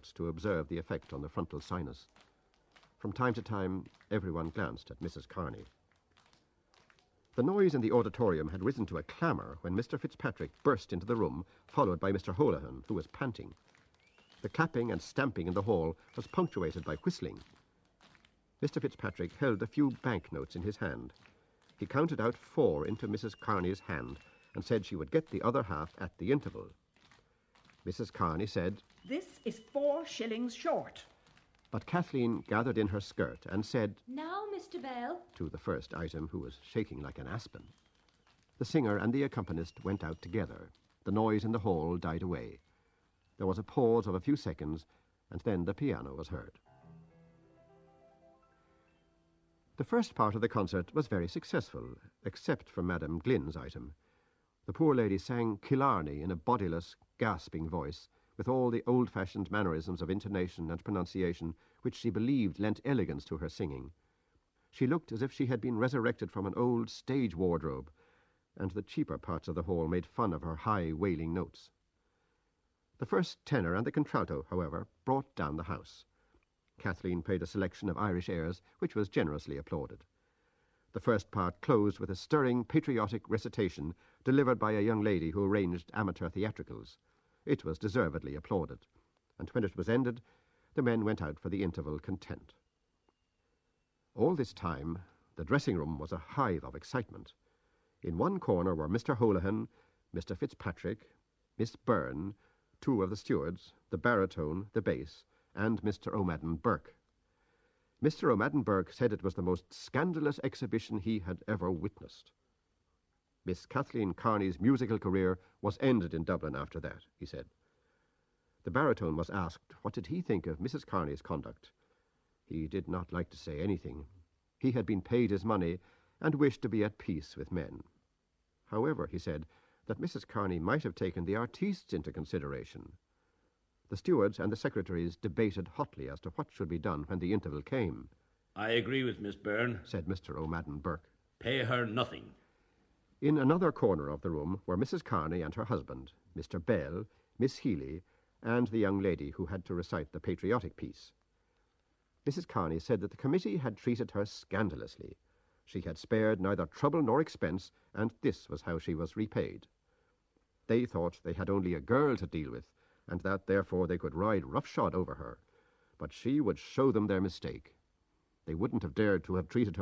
lips to observe the effect on the frontal sinus. From time to time, everyone glanced at Mrs. Kearney. The noise in the auditorium had risen to a clamour when Mr. Fitzpatrick burst into the room, followed by Mr. Holohan, who was panting. The clapping and stamping in the hall was punctuated by whistling. Mr. Fitzpatrick held a few banknotes in his hand. He counted out 4 into Mrs. Kearney's hand and said she would get the other half at the interval. Mrs. Kearney said, "This is 4 shillings short." But Kathleen gathered in her skirt and said, "Now, Mr. Bell," to the first item, who was shaking like an aspen. The singer and the accompanist went out together. The noise in the hall died away. There was a pause of a few seconds, and then the piano was heard. The first part of the concert was very successful, except for Madam Glyn's item. The poor lady sang Killarney in a bodiless, gasping voice, with all the old-fashioned mannerisms of intonation and pronunciation which she believed lent elegance to her singing. She looked as if she had been resurrected from an old stage wardrobe, and the cheaper parts of the hall made fun of her high, wailing notes. The first tenor and the contralto, however, brought down the house. Kathleen played a selection of Irish airs, which was generously applauded. The first part closed with a stirring, patriotic recitation delivered by a young lady who arranged amateur theatricals. It was deservedly applauded, and when it was ended, the men went out for the interval content. All this time, the dressing-room was a hive of excitement. In one corner were Mr. Holohan, Mr. Fitzpatrick, Miss Byrne, 2 of the stewards, the baritone, the bass, and Mr. O'Madden Burke. Mr. O'Madden Burke said it was the most scandalous exhibition he had ever witnessed. Miss Kathleen Kearney's musical career was ended in Dublin after that, he said. The baritone was asked what did he think of Mrs. Kearney's conduct. He did not like to say anything. He had been paid his money and wished to be at peace with men. However, he said that Mrs. Kearney might have taken the artistes into consideration. The stewards and the secretaries debated hotly as to what should be done when the interval came. "I agree with Miss Byrne," said Mr. O'Madden Burke. "Pay her nothing." In another corner of the room were Mrs. Kearney and her husband, Mr. Bell, Miss Healy, and the young lady who had to recite the patriotic piece. Mrs. Kearney said that the committee had treated her scandalously. She had spared neither trouble nor expense, and this was how she was repaid. They thought they had only a girl to deal with, and that therefore they could ride roughshod over her. But she would show them their mistake. They wouldn't have dared to have treated her